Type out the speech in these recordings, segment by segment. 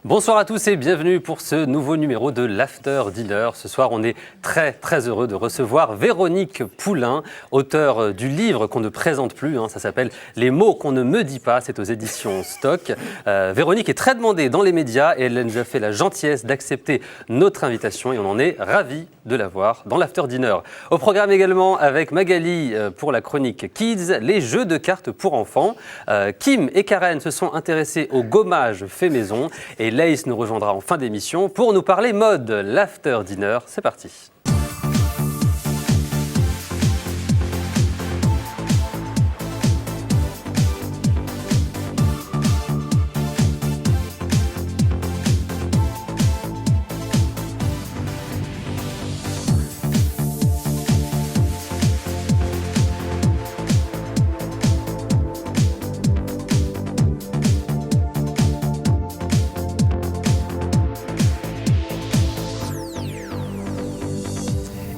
Bonsoir à tous et bienvenue pour ce nouveau numéro de l'After Dinner. Ce soir, on est très heureux de recevoir Véronique Poulain, auteure du livre qu'on ne présente plus. Ça s'appelle « Les mots qu'on ne me dit pas ». C'est aux éditions Stock. Véronique est très demandée dans les médias et elle nous a fait la gentillesse d'accepter notre invitation et on en est ravis de la voir dans l'After Dinner. Au programme également avec Magali pour la chronique Kids, les jeux de cartes pour enfants. Kim et Karen se sont intéressés au gommage fait maison et Laïs nous rejoindra en fin d'émission pour nous parler mode. L'After Dinner, c'est parti.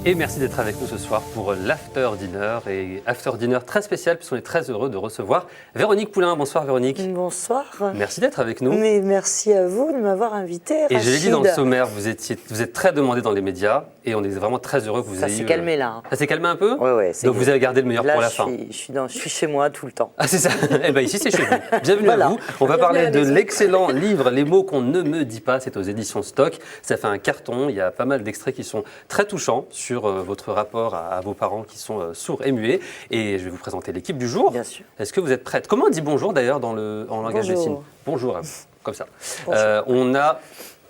Et merci d'être avec nous ce soir pour l'After Dinner. Et After Dinner très spécial puisqu'on est très heureux de recevoir Véronique Poulain. Bonsoir Véronique. Bonsoir. Merci d'être avec nous. Mais merci à vous de m'avoir invité. Et je l'ai dit dans le sommaire, vous êtes très demandé dans les médias et on est vraiment très heureux que vous ayez... Ça s'est calmé là. Ça s'est calmé un peu ? Oui. Donc vous avez gardé le meilleur là, pour la fin. Je suis chez moi tout le temps. Ah c'est ça. Eh bien ici c'est chez vous. Bienvenue à vous. On va parler de l'excellent livre Les mots qu'on ne me dit pas. C'est aux éditions Stock. Ça fait un carton. Il y a pas mal d'extraits qui sont très touchants sur votre rapport à vos parents qui sont sourds et muets. Et je vais vous présenter l'équipe du jour. Bien sûr. Est-ce que vous êtes prête ? Comment on dit bonjour d'ailleurs en langage des signes ? Bonjour à vous, comme ça. On a...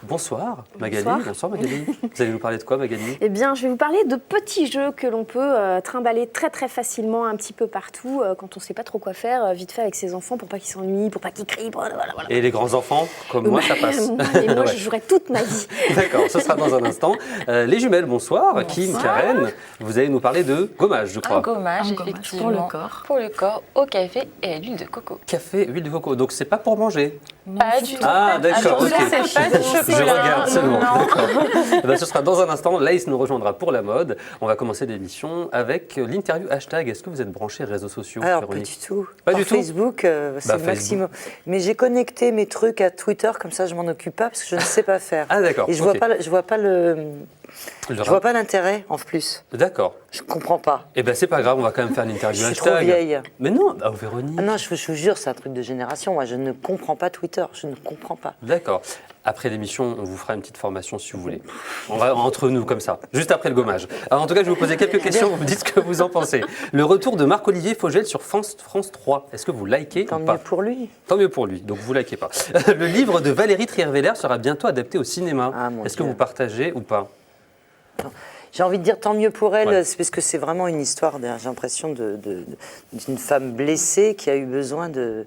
Bonsoir Magali. Bonsoir Magali. Vous allez nous parler de quoi Magali ? Eh bien, je vais vous parler de petits jeux que l'on peut trimballer très facilement un petit peu partout quand on ne sait pas trop quoi faire, vite fait avec ses enfants pour pas qu'ils s'ennuient, pour pas qu'ils crient. Voilà. Et les grands enfants, comme moi, ça passe. Moi, je jouerai toute ma vie. D'accord, ce sera dans un instant. Les jumelles, bonsoir. Kim, Karen, vous allez nous parler de gommage, je crois. Un gommage, effectivement, pour le corps. Pour le corps, au café et à l'huile de coco. Café, huile de coco. Donc c'est pas pour manger. Pas du tout. Ah d'accord, ok. C'est pas du chocolat. Je regarde seulement. Non. D'accord. Ce sera dans un instant. Laïs nous rejoindra pour la mode. On va commencer l'émission avec l'interview hashtag. Est-ce que vous êtes branché réseaux sociaux, Alors Véronique ? pas du tout. Pas du tout. Facebook, c'est le maximum. Mais j'ai connecté mes trucs à Twitter, comme ça je m'en occupe pas parce que je ne sais pas faire. Ah d'accord. Et je vois pas l'intérêt en plus. D'accord. Je comprends pas. Eh ben c'est pas grave, on va quand même faire l'interview Je suis hashtag. trop vieille. Mais non, Véronique. Ah non, je vous jure, c'est un truc de génération. Moi, je ne comprends pas Twitter. Je ne comprends pas. D'accord. Après l'émission, on vous fera une petite formation si vous voulez. On va entre nous comme ça, juste après le gommage. Alors en tout cas, je vais vous poser quelques questions, vous me dites ce que vous en pensez. Le retour de Marc-Olivier Fogel sur France 3, est-ce que vous likez Tant ou pas ? mieux pour lui. Tant mieux pour lui, donc vous likez pas. Le livre de Valérie Trierweiler sera bientôt adapté au cinéma. Ah, mon est-ce que Dieu. vous partagez ou pas ? J'ai envie de dire tant mieux pour elle, Ouais. c'est parce que c'est vraiment une histoire, j'ai l'impression, d'une femme blessée qui a eu besoin de...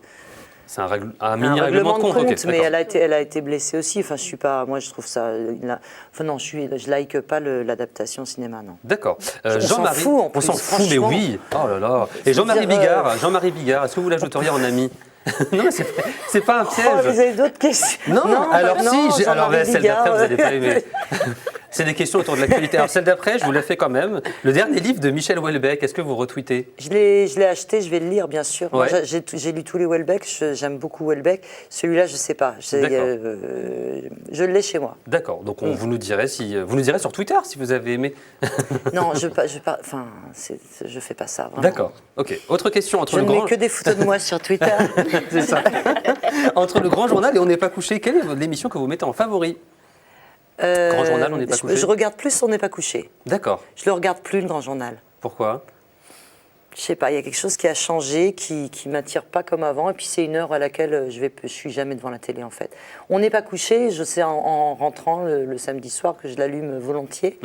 C'est un Un mini règlement de compte, ok, mais d'accord. elle a été blessée aussi. Enfin, je suis pas... Moi, je trouve ça... Enfin, non, je like pas l'adaptation au cinéma, non. D'accord. On s'en fout, en On s'en plus, fout, mais franchement. oui. Oh là là. Et Jean-Marie Bigard, est-ce que vous l'ajouteriez en ami ? Non, mais c'est pas un piège. Oh, vous avez d'autres questions ? Non, alors si, alors Jean-Marie celle Bigard, d'après, vous n'allez pas aimer. C'est des questions autour de l'actualité. Alors celle d'après, je vous la fais quand même. Le dernier livre de Michel Houellebecq, est-ce que vous retweetez ? Je l'ai acheté, je vais le lire, bien sûr. Ouais. Moi, j'ai lu tous les Houellebecq, j'aime beaucoup Houellebecq. Celui-là, je sais pas. Je l'ai chez moi. D'accord, donc vous nous direz sur Twitter si vous avez aimé. Non, je fais pas ça. Vraiment. D'accord, ok. Autre question entre Je le ne mets grand... que des photos de moi sur Twitter. C'est ça. Entre le Grand Journal et On n'est pas couché, quelle est l'émission que vous mettez en favori ? Grand Journal, On n'est pas couché. Je regarde plus On n'est pas couché. D'accord. Je le regarde plus, le Grand Journal. Pourquoi ? Je sais pas, il y a quelque chose qui a changé, qui m'attire pas comme avant. Et puis c'est une heure à laquelle je suis jamais devant la télé en fait. On n'est pas couché. Je sais en rentrant le samedi soir que je l'allume volontiers.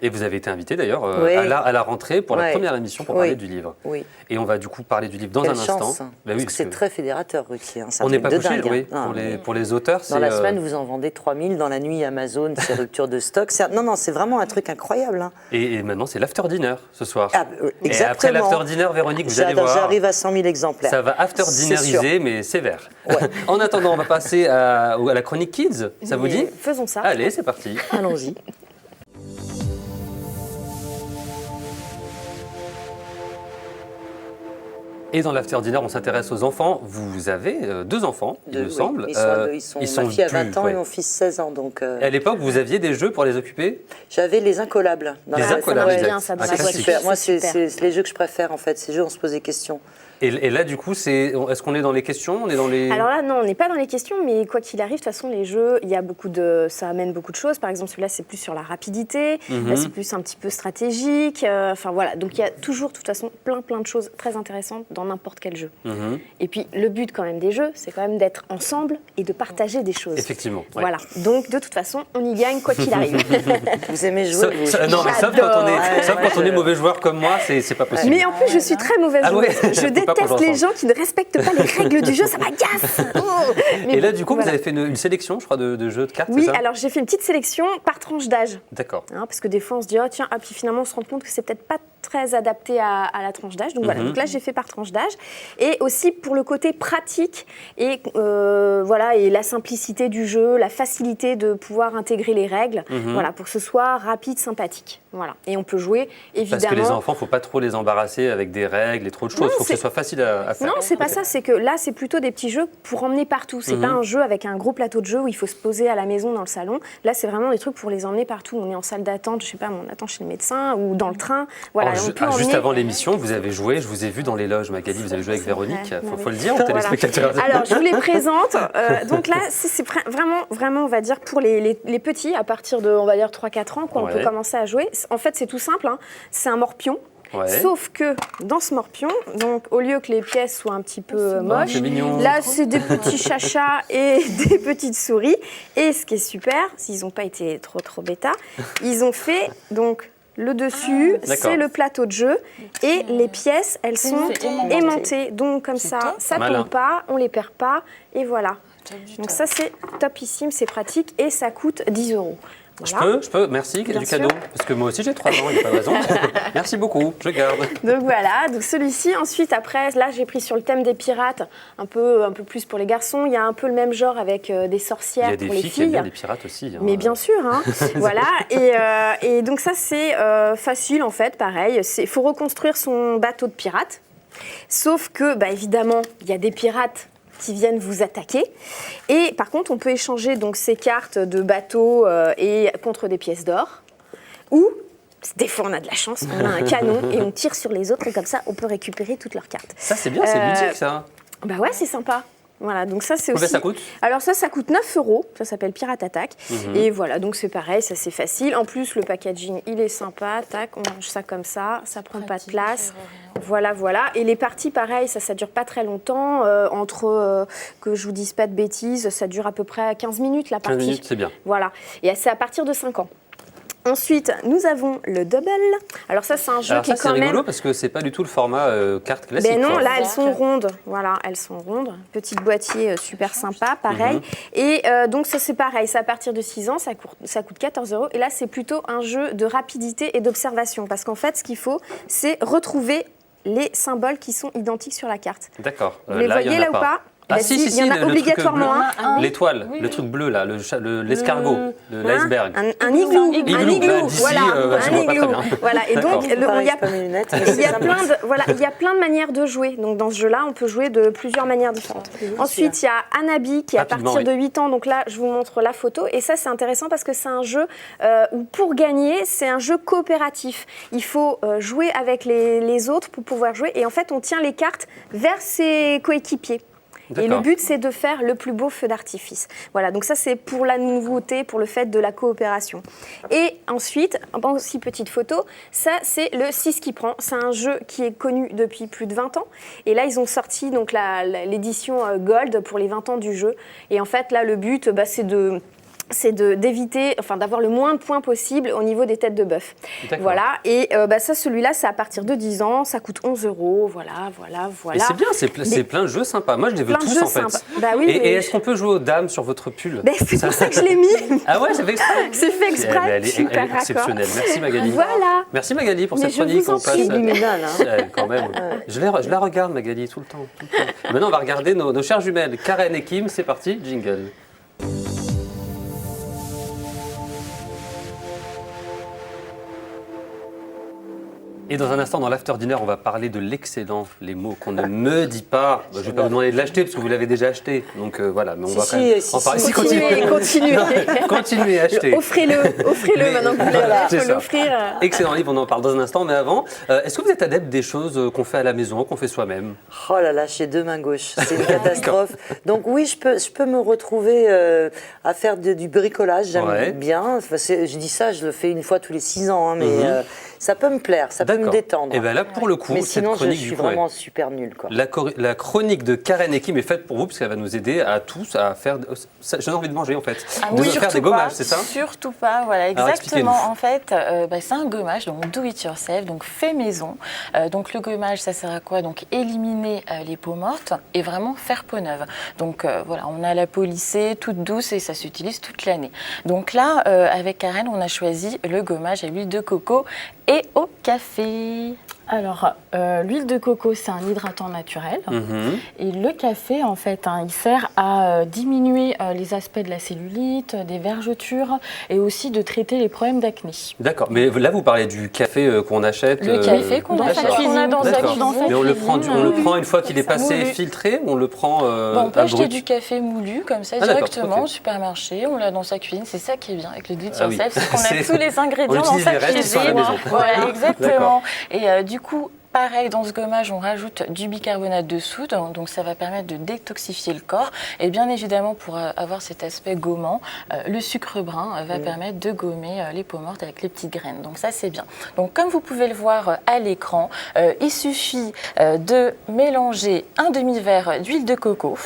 Et vous avez été invité d'ailleurs Oui. à la rentrée pour la Ouais. première émission pour Oui. parler du livre. Oui. Et on va du coup parler du livre dans Quelle un instant. chance. Bah Parce oui, que c'est très fédérateur, Ruquier. Hein. C'est un On n'est truc pas de couché, dingue, oui. hein. Pour les auteurs, c'est... Dans la semaine, vous en vendez 3000. Dans la nuit, Amazon, c'est rupture de stock. Non, c'est vraiment un truc incroyable. Hein. Et maintenant, c'est l'after dinner ce soir. Ah, Et après l'after dinner, Véronique, vous allez voir, J'arrive à 100 000 exemplaires. ça va after C'est dinneriser, mais sévère. Ouais. En attendant, on va passer à la chronique Kids. Ça vous dit ? Faisons ça. Allez, c'est parti. Allons-y. Et dans l'after dinner, on s'intéresse aux enfants. Vous avez 2 enfants, il me Oui, semble. Ils sont ma fille a 20 ans et mon fils 16 ans. Donc, Et à l'époque, vous aviez des jeux pour les occuper? j'avais les incollables. Les incollables, ça marche exact. bien, ça, dans Un la classique. voiture. Moi, C'est c'est les jeux que je préfère en fait. Ces jeux, on se pose des questions. Et là, du coup, est-ce qu'on est dans les questions? On est dans les... Alors là, non, on n'est pas dans les questions, mais quoi qu'il arrive, de toute façon, les jeux, ça amène beaucoup de choses. Par exemple, celui-là, c'est plus sur la rapidité. Là, c'est plus un petit peu stratégique. Enfin, voilà. Donc, il y a toujours, de toute façon, plein de choses très intéressantes dans n'importe quel jeu. Et puis, le but, quand même, des jeux, c'est quand même d'être ensemble et de partager des choses. Effectivement. Ouais. Voilà. Donc, de toute façon, on y gagne, quoi qu'il arrive. Vous aimez jouer vous Non, mais sauf quand on est mauvais joueur comme moi, c'est pas possible. Mais en plus, je suis très mauvaise Ah ouais. joueuse. Je Faut pas qu'on déteste les s'entende. gens qui ne respectent pas les règles du jeu, ça m'agace. Mais Et là, bon, du coup, voilà. vous avez fait une sélection, je crois, de jeux de cartes, Oui, c'est ça? alors j'ai fait une petite sélection par tranche d'âge. D'accord. Parce que des fois, on se dit, oh tiens, puis finalement, on se rend compte que c'est peut-être pas très adapté à la tranche d'âge. Donc voilà, donc là, j'ai fait par tranche d'âge. Et aussi pour le côté pratique et, voilà, et la simplicité du jeu, la facilité de pouvoir intégrer les règles, voilà, pour que ce soit rapide, sympathique. Voilà. Et on peut jouer, évidemment... Parce que les enfants, il ne faut pas trop les embarrasser avec des règles et trop de choses. Il faut que ce soit facile à faire. Non, c'est pas ça. C'est que là, c'est plutôt des petits jeux pour emmener partout. C'est pas un jeu avec un gros plateau de jeu où il faut se poser à la maison dans le salon. Là, c'est vraiment des trucs pour les emmener partout. On est en salle d'attente, je sais pas, on attend chez le médecin ou dans le train. Voilà, on peut Juste emmener... avant l'émission, vous avez joué, je vous ai vu dans les loges, Magali, vous avez joué avec Véronique. vrai, Il faut le dire aux Voilà. téléspectateurs. Alors, je vous les présente. Donc là, c'est vraiment, on va dire, pour les petits, à partir de, on va dire, 3-4 ans, quoi, on Ouais. peut commencer à jouer. En fait, c'est tout simple. C'est un morpion. Ouais. Sauf que dans ce morpion, donc au lieu que les pièces soient un petit peu moches, c'est mignon. là c'est des petits chachas et des petites souris. Et ce qui est super, s'ils n'ont pas été trop bêta, ils ont fait donc le dessus, d'accord. c'est le plateau de jeu et les pièces, elles sont C'est aimanté. aimantées. Donc comme ça, top. ça Malin. tombe pas, on les perd pas et voilà. Donc ça c'est topissime, c'est pratique et ça coûte 10 €. Voilà. Je peux, merci, Bien du sûr. cadeau. Parce que moi aussi j'ai 3 ans, il n'y a pas de raison. Merci beaucoup, je garde. Donc voilà, donc celui-ci, ensuite après, là j'ai pris sur le thème des pirates, un peu plus pour les garçons, il y a un peu le même genre avec des Il sorcières y a des pour les filles qui aiment filles. bien les pirates aussi. Mais bien sûr, hein. Voilà. Et donc ça c'est facile en fait, pareil, il faut reconstruire son bateau de pirate, sauf que bah, évidemment il y a des pirates qui viennent vous attaquer. Et par contre, on peut échanger donc ces cartes de bateau et contre des pièces d'or. Ou, des fois on a de la chance, on a un canon et on tire sur les autres et comme ça, on peut récupérer toutes leurs cartes. Ça c'est bien, c'est ludique ça. Bah ouais, c'est sympa. Voilà, donc ça c'est Combien aussi... ça coûte? Alors ça coûte 9 €, ça s'appelle Pirate Attack. Et voilà, donc c'est pareil, ça c'est facile. En plus, le packaging, il est sympa, tac, on range ça comme ça prend pas de place. Voilà. Et les parties, pareil, ça dure pas très longtemps. Que je vous dise pas de bêtises, ça dure à peu près 15 minutes la 15 partie. minutes, c'est bien. Voilà, et c'est à partir de 5 ans. Ensuite, nous avons le double. Alors ça, c'est un jeu Alors qui ça est c'est quand rigolo même... parce que c'est pas du tout le format carte classique. Ben non, quoi. là elles sont rondes. Voilà, elles sont rondes. Petit boîtier super sympa, pareil. Et donc ça c'est pareil, c'est à partir de 6 ans, ça coûte 14 €. Et là c'est plutôt un jeu de rapidité et d'observation. Parce qu'en fait ce qu'il faut, c'est retrouver les symboles qui sont identiques sur la carte. D'accord. Vous les Là, il y voyez en a là ou pas? Ah Ben si, il y en a le truc obligatoirement bleu. un. L'étoile, Oui, le oui. truc bleu là, l'escargot, l'iceberg. Un igloo. Igloo, Un bah, igloo. d'ici, Voilà, je un vois pas très igloo. bien. Voilà, et donc il y Pareil, a c'est pas mes lunettes, mais Il y, c'est a sympa. il y a plein de manières de jouer. Donc dans ce jeu-là, on peut jouer de plusieurs manières différentes. Ensuite, il y a Anabi qui est à Rapidement, partir de oui. 8 ans. Donc là, je vous montre la photo. Et ça, c'est intéressant parce que c'est un jeu où pour gagner, c'est un jeu coopératif. Il faut jouer avec les autres pour pouvoir jouer. Et en fait, on tient les cartes vers ses coéquipiers. Et le D'accord. but, c'est de faire le plus beau feu d'artifice. Voilà, donc ça, c'est pour la nouveauté, pour le fait de la coopération. Et ensuite, aussi petite photo, ça, c'est le 6 qui prend. C'est un jeu qui est connu depuis plus de 20 ans. Et là, ils ont sorti donc l'édition Gold pour les 20 ans du jeu. Et en fait, là, le but, bah, c'est d'éviter, enfin d'avoir le moins de points possible au niveau des têtes de bœuf. D'accord. Voilà, et ça, celui-là, c'est à partir de 10 ans, ça coûte 11 €, voilà. Et c'est bien, c'est plein de jeux sympas. Moi je les veux Plein de tous jeux en fait. sympas. Bah oui, et mais- est-ce qu'on peut jouer aux dames sur votre pull? Ben, c'est pour ça que je l'ai mis. Ah ouais, ça fait exprès. C'est fait exprès. Eh ben, elle est Super raccord. exceptionnelle. Merci Magali. Voilà. Merci Magali pour Mais cette je chronique. vous en On passe. prie. Subliminal, hein. Quand même. Je la regarde Magali tout le temps. Maintenant on va regarder nos chères jumelles Karen et Kim. C'est parti, jingle. Et dans un instant, dans l'after dinner, on va parler de l'excellent, les mots qu'on ne me dit pas. Je ne vais pas vous demander de l'acheter parce que vous l'avez déjà acheté. Donc voilà, mais on va quand même en parler. Continuez. Continuez à acheter. Offrez-le maintenant que vous l'avez, c'est il faut ça. l'offrir. Excellent livre, on en parle dans un instant. Mais avant, est-ce que vous êtes adepte des choses qu'on fait à la maison, qu'on fait soi-même? Oh là là, j'ai deux mains gauches, c'est une catastrophe. Donc oui, je peux me retrouver à faire du bricolage, j'aime bien. Enfin, je dis ça, je le fais une fois tous les 6 ans, hein, mais ça peut me plaire, ça peut me détendre. Et bien là, pour le coup, mais cette sinon, chronique, je suis vraiment super nulle. La chronique de Karen Ekim est faite pour vous, parce qu'elle va nous aider à tous à faire... J'ai envie de manger, en fait. De faire des gommages, c'est ça? Surtout pas, voilà, Alors, exactement. En fait, c'est un gommage, donc do it yourself, donc fait maison. Donc le gommage, ça sert à quoi? Donc éliminer les peaux mortes et vraiment faire peau neuve. Donc voilà, on a la peau lissée, toute douce, et ça s'utilise toute l'année. Donc là, avec Karen, on a choisi le gommage à l'huile de coco et au café. Alors, l'huile de coco, c'est un hydratant naturel. Et le café, en fait, il sert à diminuer les aspects de la cellulite, des vergetures et aussi de traiter les problèmes d'acné. D'accord. Mais là, vous parlez du café qu'on achète. Le café qu'on a dans sa cuisine. Mais on le prend une fois qu'il est passé filtré, ou on le prend on peut acheter du café moulu comme ça directement au supermarché, on l'a dans sa cuisine. C'est ça qui est bien avec le do it yourself, c'est qu'on a tous les ingrédients dans sa cuisine. Voilà, exactement. Et du coup, pareil, dans ce gommage, on rajoute du bicarbonate de soude, donc ça va permettre de détoxifier le corps. Et bien évidemment, pour avoir cet aspect gommant, le sucre brun va permettre de gommer les peaux mortes avec les petites graines. Donc ça, c'est bien. Donc comme vous pouvez le voir à l'écran, il suffit de mélanger un demi-verre d'huile de coco,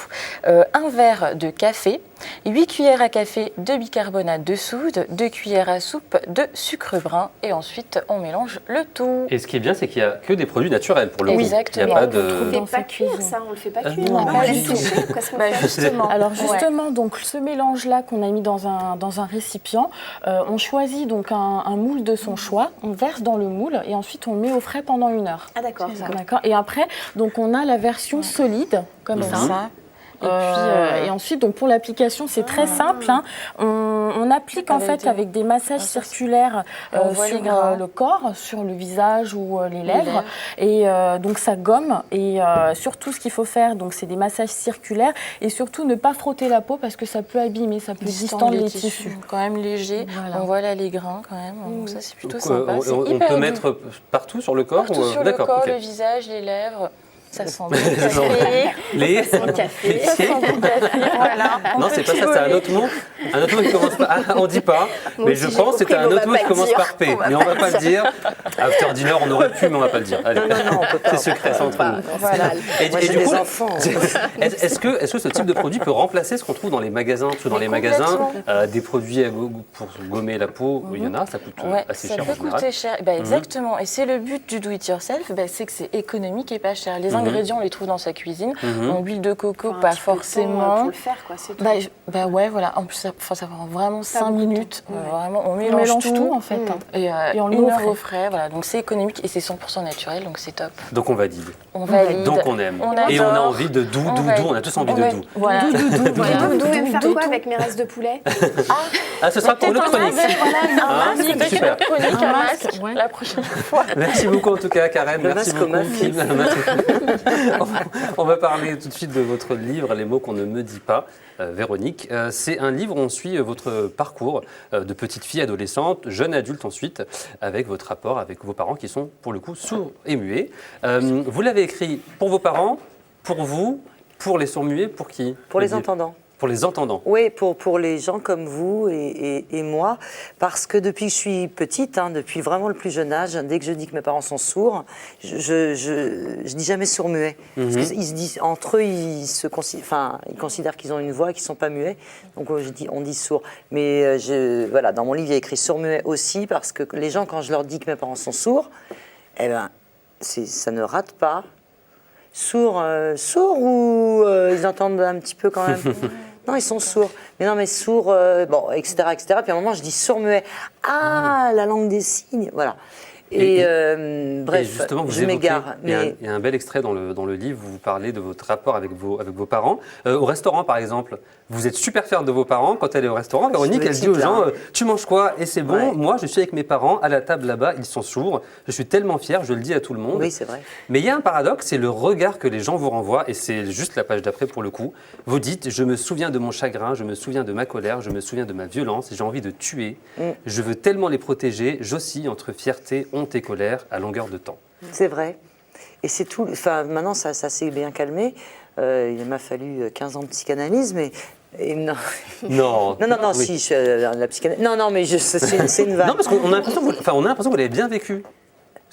un verre de café, 8 cuillères à café de bicarbonate de soude, 2 cuillères à soupe de sucre brun, et ensuite on mélange le tout. Et ce qui est bien, c'est qu'il n'y a que des produits naturels pour le coup. Exactement. Il n'y a pas On de... ne fait pas cuire ça, on le fait pas cuire. non, On pas va du juste tout. toucher. Qu'est-ce qu'on fait Justement. Alors justement, donc ce mélange-là qu'on a mis dans un récipient, on choisit donc un moule de son choix, on verse dans le moule et ensuite on met au frais pendant 1 heure. Ah d'accord. D'accord. Et après, donc on a la version solide comme ça. Et ensuite, donc pour l'application, c'est très simple. On applique en fait avec des massages circulaires sur le corps, sur le visage ou les lèvres. Et donc ça gomme. Et surtout, ce qu'il faut faire, donc c'est des massages circulaires et surtout ne pas frotter la peau parce que ça peut abîmer, ça peut distendre les tissus. Quand même léger. Voilà. On voit là les grains quand même. Donc ça c'est plutôt Donc, sympa. on peut mettre partout sur le corps? Partout sur le corps, ok. le visage, les lèvres. Ça sent bon. Les café. Voilà. Non, c'est pas ça, c'est un autre mot. Un autre mot qui commence par... Ah, on dit pas, mais je pense que c'est un autre mot qui commence par P. Mais on va pas le dire. After dinner, on aurait pu, mais on va pas le dire. Allez. Non, on peut pas. C'est secret, c'est entre nous. Voilà. Moi, j'ai des enfants. Est-ce que ce type de produit peut remplacer ce qu'on trouve dans les magasins? Parce que dans les magasins, des produits pour gommer la peau, il y en a, ça coûte assez cher en Ça peut général. coûter cher. Exactement. Et c'est le but du do it yourself, c'est que c'est économique et pas cher. Les ingrédients, on les trouve dans sa cuisine. En huile de coco, pas forcément. Pour le faire, quoi, c'est tout. Ouais, voilà. En plus, ça prend vraiment 5 minutes. Vraiment, on mélange mélange tout en fait. Et on le 1 met au heure frais. au frais. Voilà. Donc c'est économique et c'est 100% naturel, donc c'est top. Donc on valide. On valide. Donc on aime. Et on a envie de doux. On a tous envie de doux. Voilà. Doudou aime faire quoi avec mes restes de poulet? Ah, ce sera pour une autre chronique. Un masque, super. chronique, un masque, la prochaine fois. Merci beaucoup en tout cas, Karen. Merci masque beaucoup. au masque. On va parler tout de suite de votre livre, Les mots qu'on ne me dit pas. Véronique, c'est un livre où on suit votre parcours de petite fille adolescente, jeune adulte ensuite, avec votre rapport avec vos parents qui sont pour le coup sourds et muets. Vous l'avez écrit pour vos parents, pour vous, pour les sourds muets, pour qui? Pour les entendants. Pour les entendants. Oui, pour les gens comme vous et moi, parce que depuis que je suis petite, depuis vraiment le plus jeune âge, dès que je dis que mes parents sont sourds, je dis jamais sourd-muet. Parce qu'ils se disent, entre eux, ils considèrent qu'ils ont une voix et qu'ils ne sont pas muets. Donc on dit sourd. Mais voilà, dans mon livre, il y a écrit sourd-muet aussi, parce que les gens, quand je leur dis que mes parents sont sourds, eh ben, ça ne rate pas. Sourds ou ils entendent un petit peu quand même? Non, ils sont sourds. Mais non, mais sourds, etc., etc. Puis à un moment, je dis sourd-muet. Ah, la langue des signes, voilà. Et bref, justement, je m'égare. Il y a un bel extrait dans le livre où vous parlez de votre rapport avec vos parents. Au restaurant, par exemple, vous êtes super fière de vos parents. Quand elle est au restaurant, Véronique, elle dit aux gens tu manges quoi? Et c'est bon. Ouais. Moi, je suis avec mes parents à la table là-bas, ils sont sourds. Je suis tellement fière, je le dis à tout le monde. Oui, c'est vrai. Mais il y a un paradoxe, c'est le regard que les gens vous renvoient. Et c'est juste la page d'après pour le coup. Vous dites je me souviens de mon chagrin, je me souviens de ma colère, je me souviens de ma violence. J'ai envie de tuer. Je veux tellement les protéger. J'oscille entre fierté, honte et colère à longueur de temps. C'est vrai. Et c'est tout. Enfin, maintenant, ça s'est bien calmé. Il m'a fallu 15 ans de psychanalyse, mais. Non. Non. Non, oui. Si, la psychanalyse. Non, mais c'est une vanne. Non, parce qu'on a l'impression que vous l'avez bien vécu.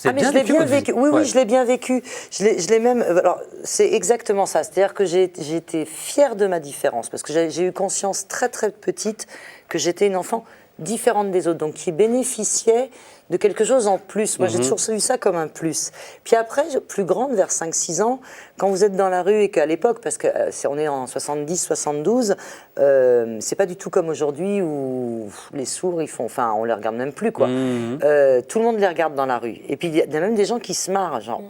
Je l'ai bien vécu. Oui, je l'ai bien vécu. Je l'ai même. Alors, c'est exactement ça. C'est-à-dire que j'ai été fière de ma différence, parce que j'ai eu conscience très, très petite que j'étais une enfant différente des autres, donc qui bénéficiait de quelque chose en plus. Moi, j'ai toujours vu ça comme un plus. Puis après, plus grande, vers 5-6 ans, quand vous êtes dans la rue et qu'à l'époque, parce qu'on est en 70-72, c'est pas du tout comme aujourd'hui où les sourds, on les regarde même plus, quoi. Tout le monde les regarde dans la rue. Et puis, il y a même des gens qui se marrent, genre,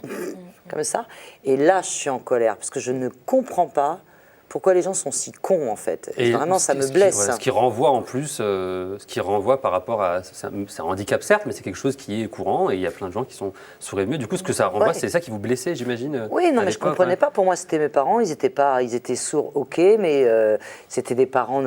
comme ça. Et là, je suis en colère, parce que je ne comprends pas pourquoi les gens sont si cons, en fait. Et vraiment, ça me blesse. Ce qui renvoie en plus, par rapport à... C'est un handicap, certes, mais c'est quelque chose qui est courant et il y a plein de gens qui sont sourds et muets. Du coup, ce que ça renvoie, c'est ça qui vous blessait, j'imagine. Oui, non, mais je ne comprenais pas. Pour moi, c'était mes parents. Ils étaient sourds, ok, mais c'était des parents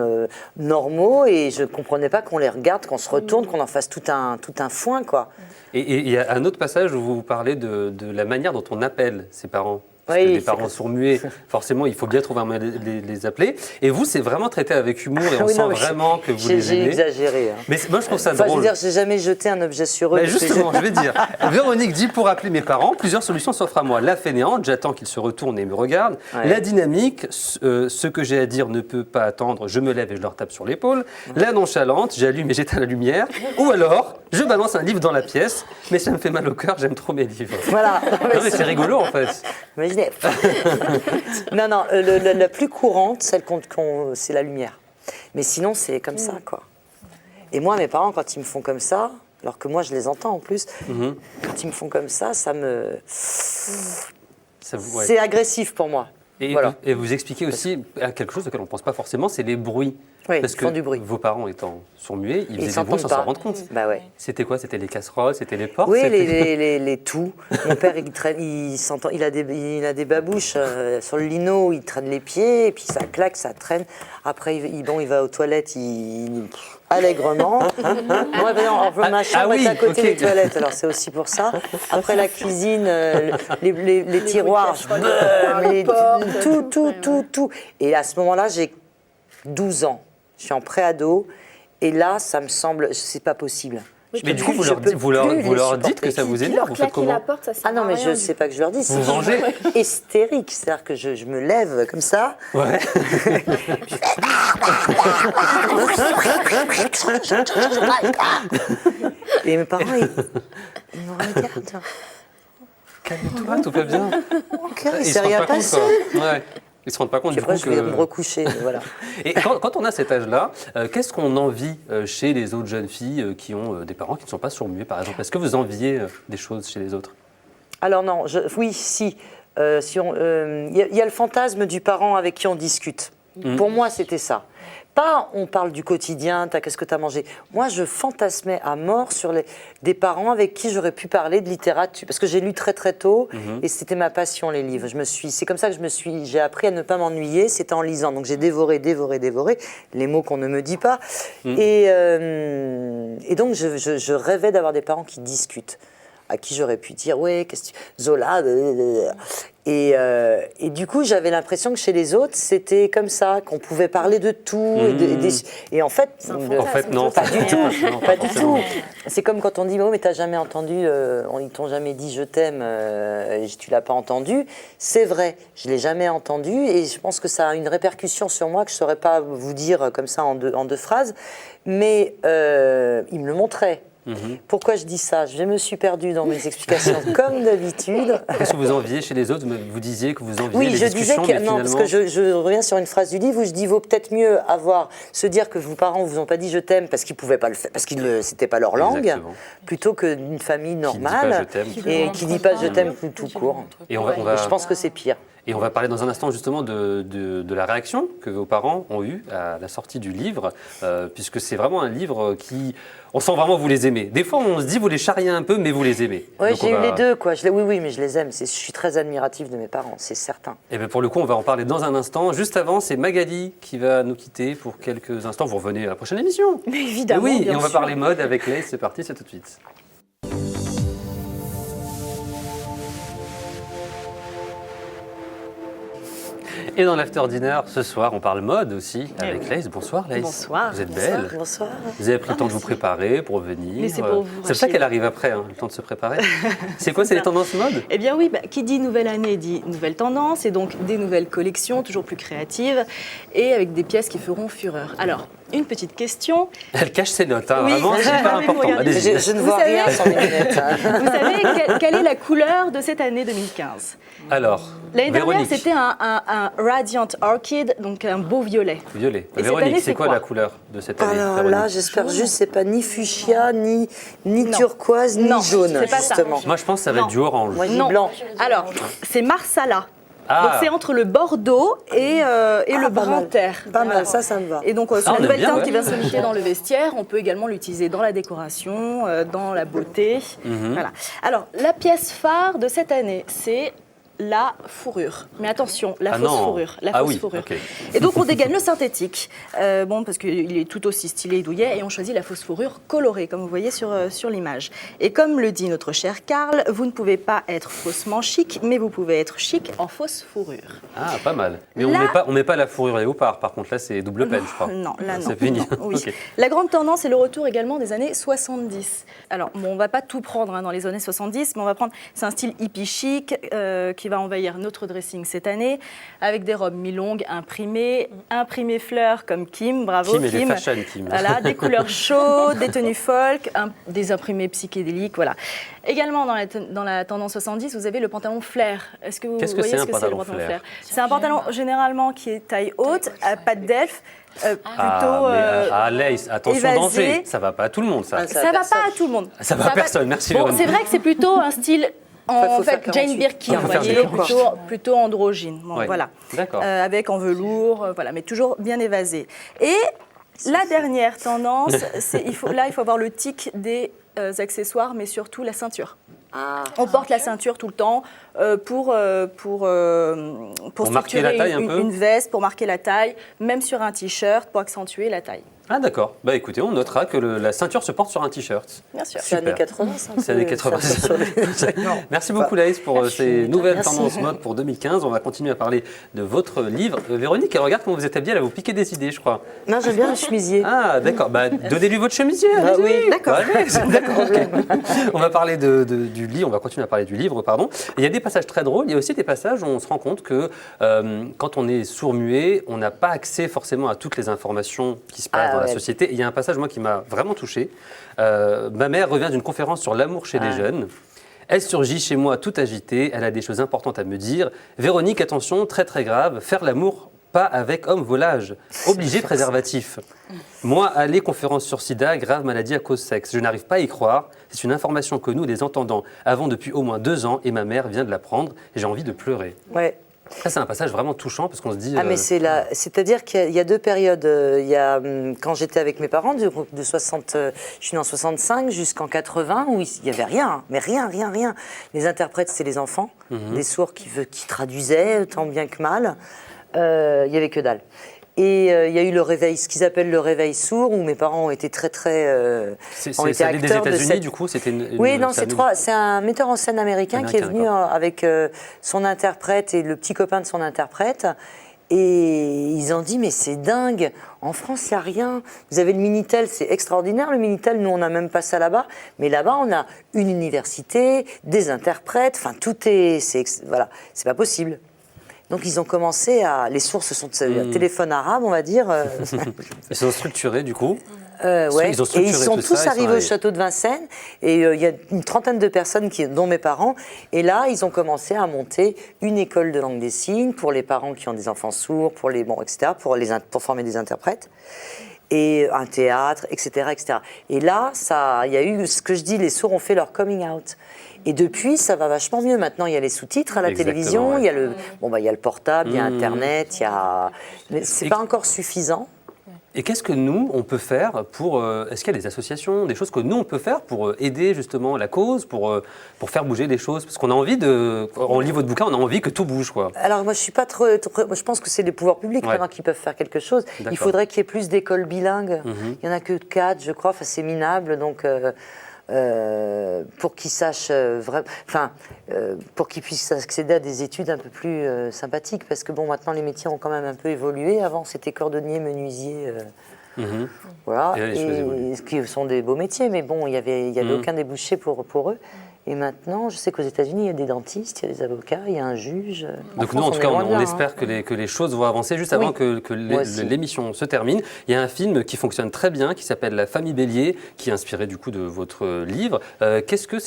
normaux et je ne comprenais pas qu'on les regarde, qu'on se retourne, qu'on en fasse tout un foin, quoi. Et il y a un autre passage où vous parlez de la manière dont on appelle ses parents. Parce que les parents sourds-muets, forcément, il faut bien trouver un moyen de les appeler. Et vous, c'est vraiment traité avec humour et on sent vraiment que vous les aimez. J'ai exagéré. Hein. Mais moi, je trouve ça drôle. Je veux dire, j'ai jamais jeté un objet sur eux. Mais justement, je vais dire. Véronique dit, pour appeler mes parents, plusieurs solutions s'offrent à moi. La fainéante, j'attends qu'ils se retournent et me regardent. Ouais. La dynamique, ce que j'ai à dire ne peut pas attendre, je me lève et je leur tape sur l'épaule. La nonchalante, j'allume et j'éteins la lumière. Ou alors, je balance un livre dans la pièce, mais ça me fait mal au cœur, j'aime trop mes livres. Voilà. Non, mais c'est rigolo, en fait. Non, la plus courante, celle c'est la lumière. Mais sinon, c'est comme ça, quoi. Et moi, mes parents, quand ils me font comme ça, alors que moi, je les entends en plus, quand ils me font comme ça, c'est agressif pour moi. Et, voilà. Et vous expliquez aussi quelque chose auquel on ne pense pas forcément, c'est les bruits. Oui, parce ils font du bruit. Vos parents étant sourds-muets, ils faisaient des bruits sans s'en rendre compte. Bah ouais. C'était quoi? C'était les casseroles, c'était les portes? Oui, les tout. Mon père, il a des babouches sur le lino, il traîne les pieds, et puis ça claque, ça traîne. Après, il va aux toilettes, allègrement. Moi, ma chambre est à côté des toilettes, alors c'est aussi pour ça. Après la cuisine, les tiroirs, tout. Et à ce moment-là, j'ai 12 ans. Je suis en pré-ado et là, ça me semble, c'est pas possible. Mais du coup, vous leur dites que ça vous énerve, vous faites comment? La porte, ça sert non, mais je ne sais pas que je leur dis. Vous vengez? Hystérique, c'est-à-dire que je me lève comme ça. Ouais. Et mes parents, ils me regardent. Calme-toi, tout va bien. Ok, il s'est rien passé. Ouais. Ils ne se rendent pas compte du coup que... je vais me recoucher, voilà. Et quand on a cet âge-là, qu'est-ce qu'on envie chez les autres jeunes filles qui ont des parents qui ne sont pas sourds-muets, par exemple? Est-ce que vous enviez des choses chez les autres? Alors non, oui, si. Il y a le fantasme du parent avec qui on discute. Pour moi, c'était ça. Pas on parle du quotidien, qu'est-ce que tu as mangé. Moi, je fantasmais à mort sur des parents avec qui j'aurais pu parler de littérature. Parce que j'ai lu très très tôt et c'était ma passion, les livres. C'est comme ça que j'ai appris à ne pas m'ennuyer, c'était en lisant. Donc j'ai dévoré les mots qu'on ne me dit pas. Et donc je rêvais d'avoir des parents qui discutent, à qui j'aurais pu dire ouais, qu'est-ce que tu... Zola, et du coup j'avais l'impression que chez les autres c'était comme ça, qu'on pouvait parler de tout et en fait non, pas du tout, pas du tout. C'est comme quand on dit oh mais t'as jamais entendu, ils t'ont jamais dit je t'aime, tu l'as pas entendu. C'est vrai, je l'ai jamais entendu et je pense que ça a une répercussion sur moi que je saurais pas vous dire comme ça en deux phrases, mais ils me le montraient. Pourquoi je dis ça? Je me suis perdue dans mes explications comme d'habitude. Qu'est-ce que vous enviez chez les autres? Vous disiez que vous enviez Oui, les je discussions, disais que mais non, finalement... parce que je reviens sur une phrase du livre où je dis vaut peut-être mieux se dire que vos parents vous ont pas dit je t'aime parce qu'ils pouvaient pas le faire, parce que c'était pas leur langue, Exactement. Plutôt qu'une famille normale qui dit pas je t'aime tout court. Et je pense que c'est pire. Et on va parler dans un instant justement de la réaction que vos parents ont eue à la sortie du livre, puisque c'est vraiment un livre qui... On sent vraiment que vous les aimez. Des fois, on se dit vous les charriez un peu, mais vous les aimez. Oui, j'ai eu les deux, quoi. Oui, mais je les aime. Je suis très admirative de mes parents, c'est certain. Et bien pour le coup, on va en parler dans un instant. Juste avant, c'est Magali qui va nous quitter pour quelques instants. Vous revenez à la prochaine émission. Mais évidemment, oui, bien et on va sûr. parler mode avec Lace. C'est parti, c'est tout de suite. Et dans l'after dinner, ce soir, on parle mode aussi avec Lace. Bonsoir Lace. Bonsoir. Vous êtes belle. Bonsoir. Vous avez pris le temps de vous préparer pour venir. Mais c'est pour vous, C'est ça Rachid. qu'elle arrive après, hein, le temps de se préparer. C'est quoi, c'est les tendances mode? Eh bien oui, qui dit nouvelle année dit nouvelle tendance et donc des nouvelles collections toujours plus créatives et avec des pièces qui feront fureur. Alors, une petite question. Elle cache ses notes, hein, Oui. vraiment, c'est Ah, hyper mais important. regardez, Allez-y. Je ne Vous vois savez- rien sans mes lunettes. Vous savez quelle est la couleur de cette année 2015? Alors, L'année dernière, Véronique, c'était un Radiant Orchid, donc un beau violet. violet. cette Véronique, année, c'est c'est quoi quoi la couleur de cette année? Alors Véronique là, j'espère juste c'est pas ni fuchsia, ni Non. turquoise, ni Non, jaune, c'est pas ça. justement. Moi, je pense que ça va Non. être du orange. Moi, je dis Non. blanc. Alors, c'est Marsala. Ah. Donc c'est entre le bordeaux et le pas brun mal. terre. Pas Voilà. mal, ça me va. Et donc, c'est Ah, on la aime nouvelle bien, teinte ouais. qui va s'inviter dans le vestiaire. On peut également l'utiliser dans la décoration, dans la beauté. Voilà. Alors, la pièce phare de cette année, c'est la fourrure. Mais attention, la Ah fausse non. fourrure. La Ah fausse oui, fourrure. ok. Et donc, on dégaine le synthétique, parce qu'il est tout aussi stylé et douillet, et on choisit la fausse fourrure colorée, comme vous voyez sur l'image. Et comme le dit notre cher Karl, vous ne pouvez pas être faussement chic, mais vous pouvez être chic en fausse fourrure. Ah, pas mal. Mais Là- on met pas la fourrure léopard. Par contre, là, c'est double peine, je crois. Non, là non. C'est fini. Oui. Ok. La grande tendance est le retour également des années 70. Alors, bon, on va pas tout prendre dans les années 70, mais on va prendre, c'est un style hippie chic qui va envahir notre dressing cette année, avec des robes mi-longues imprimées fleurs comme Kim, bravo Kim et les fashion Kim. Voilà, des couleurs chaudes, des tenues folk, des imprimés psychédéliques, voilà. Également dans la tendance 70, vous avez le pantalon flair. Est-ce que vous Qu'est-ce que voyez c'est ce un que c'est le pantalon pantalon flair? flair? C'est un pantalon généralement qui est taille haute, à pattes d'elfe, plutôt Lace, attention évasé. danger. Ça va pas à tout le monde, ça. Ah, ça va pas à tout le monde. Ça va à personne, merci Bon, Véronique. c'est vrai que c'est plutôt un style en faut faire fait Jane 48. Birkin, Faut vous faire voyez, des courses. plutôt androgyne. Bon, Ouais. voilà. D'accord. Avec en velours, voilà, mais toujours bien évasé. Et la dernière tendance, il faut avoir le tic des accessoires, mais surtout la ceinture. On porte la ceinture tout le temps pour marquer la structurer taille un peu. une veste, pour marquer la taille, même sur un t-shirt, pour accentuer la taille. Ah d'accord. Bah écoutez, on notera que la ceinture se porte sur un t-shirt. Bien sûr. C'est années 80, ça. C'est années 80. Merci beaucoup Laïs pour ces nouvelles tendances mode pour 2015. On va continuer à parler de votre livre. Véronique, elle regarde comment vous êtes habillée, elle va vous piquer des idées, je crois. Non, j'aime bien le chemisier. Ah d'accord, bah, donnez-lui votre chemisier. Ah allez-y. oui, d'accord. Allez, d'accord, ok. On va parler du livre, on va continuer à parler du livre, pardon. Et il y a des passages très drôles, il y a aussi des passages où on se rend compte que quand on est sourd-muet, on n'a pas accès forcément à toutes les informations qui se passent dans la société. Et il y a un passage, moi, qui m'a vraiment touché. Ma mère revient d'une conférence sur l'amour chez les jeunes. Elle surgit chez moi toute agitée, elle a des choses importantes à me dire. Véronique, attention, très très grave, faire l'amour pas avec homme volage, obligé préservatif. Moi, aller conférence sur sida, grave maladie à cause sexe. Je n'arrive pas à y croire. C'est une information que nous, les entendants, avons depuis au moins 2 ans et ma mère vient de l'apprendre et j'ai envie de pleurer. Ouais. Ça, c'est un passage vraiment touchant parce qu'on se dit... Ah, mais c'est-à-dire qu'il y a 2 périodes. Il y a, quand j'étais avec mes parents, de 60, je suis née en 65 jusqu'en 80, où il n'y avait rien, mais rien. Les interprètes, c'était les enfants, les sourds qui traduisaient tant bien que mal. Il n'y avait que dalle. Et il y a eu le réveil, ce qu'ils appellent le réveil sourd, où mes parents ont été très ont été ça allait des acteurs de États-Unis, cette... du coup, c'était Oui, non, c'est un metteur en scène américain qui est venu d'accord. avec son interprète et le petit copain de son interprète. Et ils ont dit, mais c'est dingue, en France, il n'y a rien. Vous avez le Minitel, c'est extraordinaire, le Minitel, nous, on n'a même pas ça là-bas. Mais là-bas, on a une université, des interprètes, enfin, tout est... Voilà, c'est pas possible. Donc, ils ont commencé à... Les sources sont téléphone arabe, on va dire. Ils sont structurés, du coup. Ouais. Ils ont et ils sont tout tous ça, arrivés au château de Vincennes et il y a une trentaine de personnes dont mes parents. Et là, ils ont commencé à monter une école de langue des signes pour les parents qui ont des enfants sourds, etc., pour former des interprètes. Et un théâtre, etc., etc. Et là, il y a eu ce que je dis, les sourds ont fait leur coming out. Et depuis, ça va vachement mieux. Maintenant, il y a les sous-titres à la télévision, ouais. il y a le portable, il y a Internet, mais c'est pas encore suffisant. Et qu'est-ce que nous, on peut faire pour... est-ce qu'il y a des associations, des choses que nous, on peut faire pour aider justement la cause, pour faire bouger les choses? Parce qu'on a envie on lit votre bouquin, on a envie que tout bouge, quoi. Alors moi, je suis pas trop je pense que c'est les pouvoirs publics maintenant qui peuvent faire quelque chose. D'accord. Il faudrait qu'il y ait plus d'écoles bilingues. Il y en a que 4, je crois. Enfin, c'est minable, donc... pour qu'ils sachent pour qu'ils puissent accéder à des études un peu plus sympathiques, parce que bon, maintenant les métiers ont quand même un peu évolué. Avant, c'était cordonnier, menuisier, voilà, et ce qui sont des beaux métiers, mais bon, il y avait aucun débouché pour eux. Et maintenant, je sais qu'aux États-Unis, il y a des dentistes, il y a des avocats, il y a un juge. Donc nous, en tout cas, on espère que les choses vont avancer. Juste avant que l'émission se termine, il y a un film qui fonctionne très bien, qui s'appelle La famille Bélier, qui est inspiré du coup de votre livre. Qu'est-ce que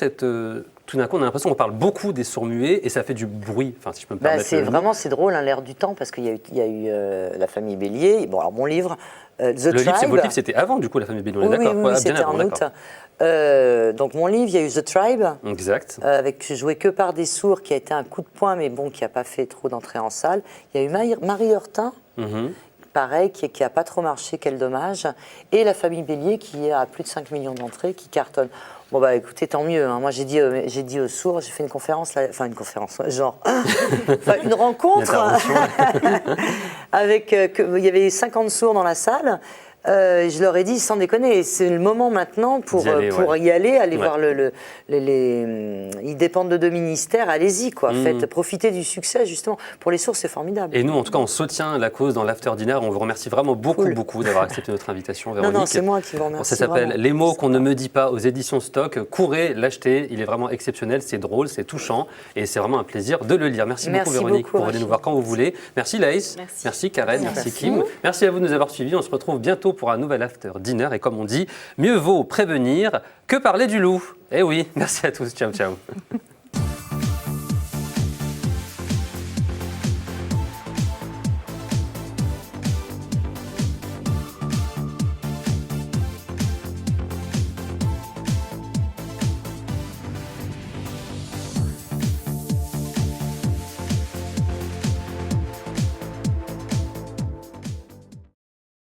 tout d'un coup, on a l'impression qu'on parle beaucoup des sourds-muets et ça fait du bruit, enfin, si je peux me permettre. C'est drôle, hein, l'air du temps, parce qu'il y a eu La famille Bélier. Bon, alors mon livre, votre livre, c'était avant, du coup, La famille Bélier, on est d'accord? Oui, c'était en août. Donc mon livre, il y a eu The Tribe, exact. Joué que par des sourds, qui a été un coup de poing, mais bon, qui n'a pas fait trop d'entrée en salle. Il y a eu Marie Heurtin, pareil, qui n'a pas trop marché, quel dommage. Et La famille Bélier, qui a plus de 5 millions d'entrées, qui cartonne. Bon, bah écoutez, tant mieux. Hein. Moi, j'ai dit aux sourds, j'ai fait une conférence, une rencontre, il y avait 50 sourds dans la salle. Je leur ai dit, sans déconner, c'est le moment maintenant pour y aller voir ils dépendent de 2 ministères, allez-y, quoi. Profitez du succès, justement. Pour les sourds, c'est formidable. Et nous, en tout cas, on soutient la cause dans l'After Dinner. On vous remercie vraiment beaucoup d'avoir accepté notre invitation, Véronique. Non, c'est moi qui vous remercie. Ça s'appelle vraiment. Les mots qu'on ne me dit pas aux éditions Stock. Courez, l'achetez, il est vraiment exceptionnel, c'est drôle, c'est touchant et c'est vraiment un plaisir de le lire. Merci beaucoup, Véronique, pour venir nous voir quand vous voulez. Merci Laïs, merci Karen, merci Kim. Merci à vous de nous avoir suivis. On se retrouve bientôt pour un nouvel After Dinner. Et comme on dit, mieux vaut prévenir que parler du loup. Eh oui, merci à tous. Ciao, ciao.